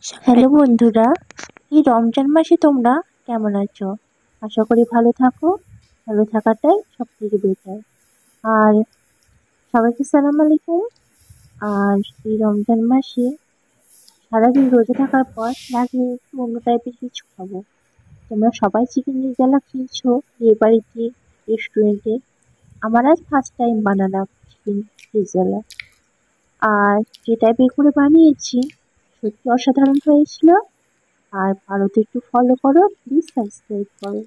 Hello বন্ধুরা, এই রমজান মাসে তোমরা কেমন আছো? আশা করি ভালো থাকো। ভালো থাকাটাই সব থেকে বেটার। আর সবাইকে সালাম আলাইকুম। আর এই রমজান মাসে সারাদিন রোজা থাকার পর লাগে একটু অন্য টাইপের কিছু খাবো। তোমরা সবাই চিকেন রেজালা খেয়েছো বিয়ে বাড়িতে, রেস্টুরেন্টে। আমার আজ ফার্স্ট টাইম বানালাম চিকেন রেজালা। আর যে টাইপের করে বানিয়েছি সত্যি অসাধারণ হয়েছিল। আর ভারতে একটু ফলো করো, প্লিজ সাবস্ক্রাইব করো।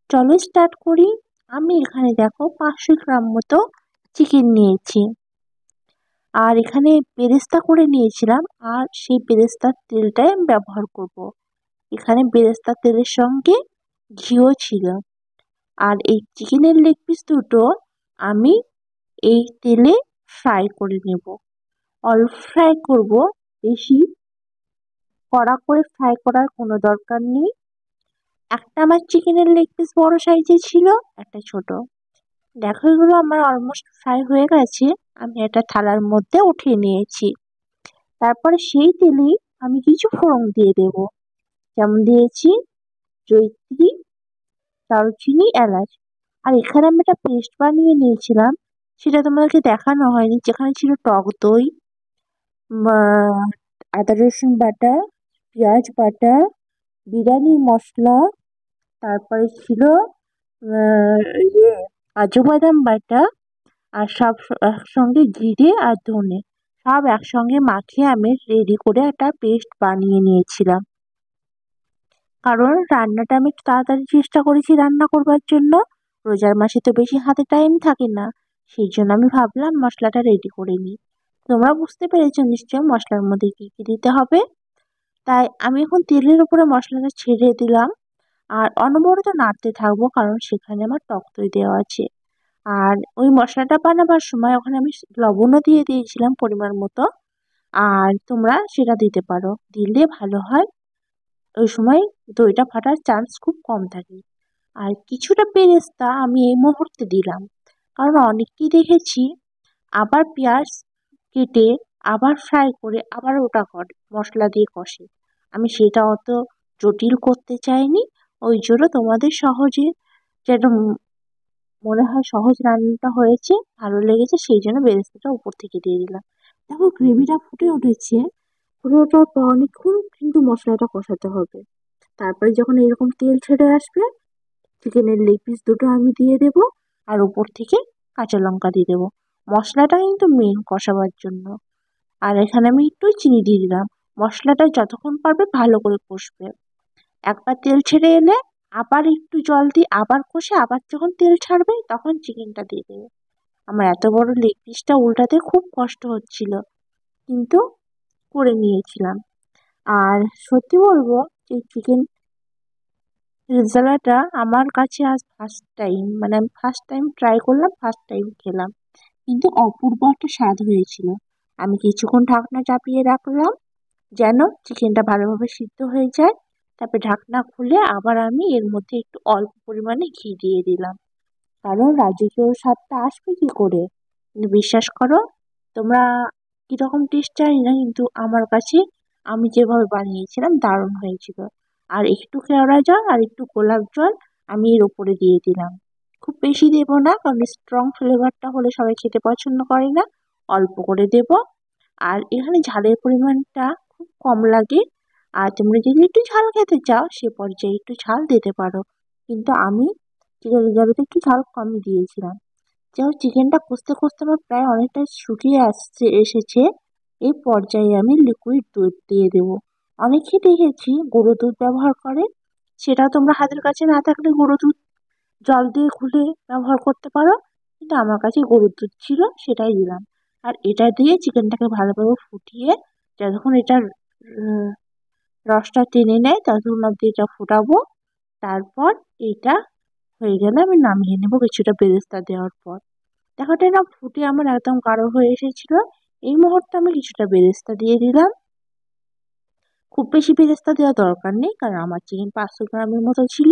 চলো স্টার্ট করি। আমি এখানে দেখো 500 গ্রাম মতো চিকেন নিয়েছি। আর এখানে বেরেস্তা করে নিয়েছিলাম, আর সেই বেরেস্তার তেলটাই আমি ব্যবহার করব। এখানে বেরেস্তার তেলের সঙ্গে ঘিও ছিল। আর এই চিকেনের লেগ পিস দুটো আমি এই তেলে ফ্রাই করে নেব। অল্প ফ্রাই করব, বেশি কড়া করে ফ্রাই করার কোনো দরকার নেই। একটা আমার চিকেনের লেগ পিস বড় সাইজের ছিল, একটা ছোট। দেখো এগুলো আমার অলমোস্ট ফ্রাই হয়ে গেছে। আমি একটা থালার মধ্যে উঠিয়ে নিয়েছি। তারপরে সেই তেলেই আমি কিছু ফোড়ন দিয়ে দেব। যেমন দিয়েছি জয়িত্রী, দারুচিনি, এলাচ। আর এখানে আমি একটা পেস্ট বানিয়ে নিয়েছিলাম, সেটা তোমাদেরকে দেখানো হয়নি। যেখানে ছিল টক দই, আদা রসুন বাটা, পেঁয়াজ বাটা, বিরিয়ানি মশলা, তারপরে ছিল কাজু বাদাম বাটা, আর সব একসঙ্গে জিরে আর ধনে সব একসঙ্গে মাখিয়ে আমি রেডি করে একটা পেস্ট বানিয়ে নিয়েছিলাম। কারণ রান্নাটা আমি একটু তাড়াতাড়ি চেষ্টা করেছি রান্না করবার জন্য। রোজার মাসে তো বেশি হাতে টাইম থাকে না, সেই জন্য আমি ভাবলাম মশলাটা রেডি করে নিই। তোমরা বুঝতে পেরেছো নিশ্চয়ই মশলার মধ্যে কি কি দিতে হবে। তাই আমি এখন তেলের উপরে মশলাটা ছেড়ে দিলাম। আর অনবরত নাড়তে থাকবো, কারণ সেখানে আমার টক দই দেওয়া আছে। আর ওই মশলাটা বানাবার সময় ওখানে আমি লবণও দিয়ে দিয়েছিলাম পরিমাণ মতো। আর তোমরা সেটা দিতে পারো, দিলে ভালো হয়। ওই সময় দইটা ফাটার চান্স খুব কম থাকে। আর কিছুটা বেরেস্তা আমি এই মুহূর্তে দিলাম, কারণ অনেককেই দেখেছি আবার পেঁয়াজ কেটে আবার ফ্রাই করে আবার ওটা করে মশলা দিয়ে কষে। আমি সেটা অত জটিল করতে চাইনি। ওই জন্য তোমাদের সহজে যেন মনে হয় সহজ রান্নাটা হয়েছে, ভালো লেগেছে, সেই জন্য বেরেস্তাটা উপর থেকে দিয়ে দিলাম। দেখো গ্রেভিটা ফুটে উঠেছে। ফুটে ওঠার পর অনেকক্ষণ কিন্তু মশলাটা কষাতে হবে। তারপরে যখন এরকম তেল ছেড়ে আসবে, চিকেনের লেগ পিস দুটো আমি দিয়ে দেব। আর উপর থেকে কাঁচা লঙ্কা দিয়ে দেবো। মশলাটা কিন্তু মেন কষাবার জন্য। আর এখানে আমি একটু চিনি দিয়ে দিলাম। মশলাটা যতক্ষণ পারবে ভালো করে কষবে। একবার তেল ছেড়ে এলে আবার একটু জল দিয়ে আবার কষে আবার যখন তেল ছাড়বে তখন চিকেনটা দিয়ে দেবে। আমার এত বড় লেগ পিসটা উল্টাতে খুব কষ্ট হচ্ছিল, কিন্তু করে নিয়েছিলাম। আর সত্যি বলবো যে চিকেন রেজালাটা আমার কাছে আজ ফার্স্ট টাইম, মানে আমি ফার্স্ট টাইম ট্রাই করলাম, ফার্স্ট টাইম খেলাম। কিন্তু অপূর্ব একটা স্বাদ হয়েছিল। আমি কিছুক্ষণ ঢাকনা চাপিয়ে রাখলাম যেন চিকেনটা ভালোভাবে সিদ্ধ হয়ে যায়। তারপরে ঢাকনা খুলে আবার আমি এর মধ্যে একটু অল্প পরিমাণে ঘি দিয়ে দিলাম। কারণ রাজকীয় স্বাদটা আসবে কি করে। কিন্তু বিশ্বাস করো তোমরা, কিরকম টেস্ট জানি না, কিন্তু আমার কাছে আমি যেভাবে বানিয়েছিলাম দারুণ হয়েছিল। আর একটু কেওড়া জল আর একটু গোলাপ জল আমি এর উপরে দিয়ে দিলাম। খুব বেশি দেবো না, কারণ স্ট্রং ফ্লেভারটা হলে সবাই খেতে পছন্দ করে না। অল্প করে দেব। আর এখানে ঝালের পরিমাণটা খুব কম লাগে। আর তোমরা যদি একটু ঝাল খেতে চাও সে পর্যায়ে একটু ঝাল দিতে পারো। কিন্তু আমি চিকেন রিজার্ভে একটু ঝাল কমই দিয়েছিলাম। যেমন চিকেনটা কষতে কষতে আমার প্রায় অনেকটা শুকিয়ে এসেছে। এই পর্যায়ে আমি লিকুইড দুধ দিয়ে দেবো। অনেকেই দেখেছি গুঁড়ো দুধ ব্যবহার করে। সেটাও তোমরা হাতের কাছে না থাকলে গুঁড়ো দুধ জল দিয়ে ঘুলে ব্যবহার করতে পারো। কিন্তু আমার কাছে গরুর দুধ ছিল, সেটাই দিলাম। আর এটা দিয়ে চিকেনটাকে ভালোভাবে ফুটিয়ে যতক্ষণ এটার উম, রসটা টেনে নেয় ততক্ষণ অব্দি এটা ফুটাবো। তারপর এটা হয়ে গেলে আমি নামিয়ে নেবো কিছুটা বেরেস্তা দেওয়ার পর। দেখো এটা না ফুটে আমার একদম গাঢ় হয়ে এসেছিল। এই মুহূর্তে আমি কিছুটা বেরেস্তা দিয়ে দিলাম। খুব বেশি বেরেস্তা দেওয়া দরকার নেই, কারণ আমার চিকেন 500 গ্রামের মতো ছিল।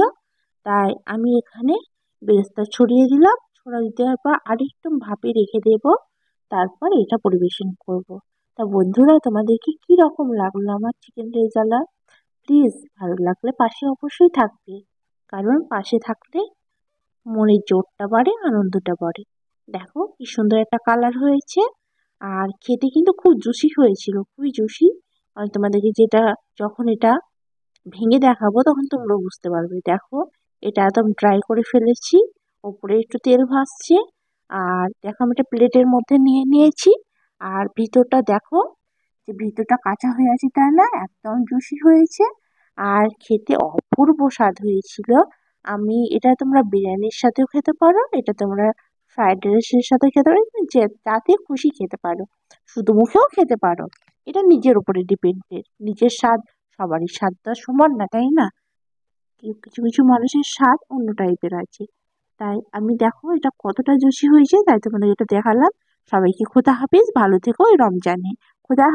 তাই আমি এখানে বেরেস্তা ছড়িয়ে দিলাম। ছড়িয়ে দেওয়ার পর আরেকটু ভাপে রেখে দেব। তারপর এটা পরিবেশন করব। তা বন্ধুরা, তোমাদেরকে কি রকম লাগলো আমার চিকেন রেজালা? প্লিজ ভালো লাগলে পাশে অবশ্যই থাকবে, কারণ পাশে থাকলে মনের জোরটা বাড়ে, আনন্দটা বাড়ে। দেখো কি সুন্দর একটা কালার হয়েছে, আর খেতে কিন্তু খুব জুসি হয়েছিল, খুবই জুসি। আমি তোমাদেরকে যেটা যখন এটা ভেঙে দেখাবো তখন তোমরা বুঝতে পারবে। দেখো, এটা একদম ড্রাই করে ফেলেছি, ওপরে একটু তেল ভাসছে। আর দেখো আমি একটা প্লেটের মধ্যে নিয়ে নিয়েছি। আর ভিতরটা দেখো, যে ভিতরটা কাঁচা হয়ে আছে তা না, একদম জুসি হয়েছে। আর খেতে অপূর্ব স্বাদ হয়েছিল। এটা তোমরা বিরিয়ানির সাথেও খেতে পারো, এটা তোমরা ফ্রাইড রাইসের সাথে খেতে পারো, যে যাতে খুশি খেতে পারো, শুধু মুখেও খেতে পারো। এটা নিজের উপরে ডিপেন্ডেন্ট, নিজের স্বাদ। সবারই স্বাদ তো আর সমান না, তাই না? কিছু কিছু মানুষের স্বাদ অন্য টাইপের আছে। তাই আমি দেখো এটা কতটা জুসি হয়েছে, তাই তোমাদের এটা দেখালাম। সবাইকে খোদা হাফেজ, ভালো থেকো এই রমজানে। খোদা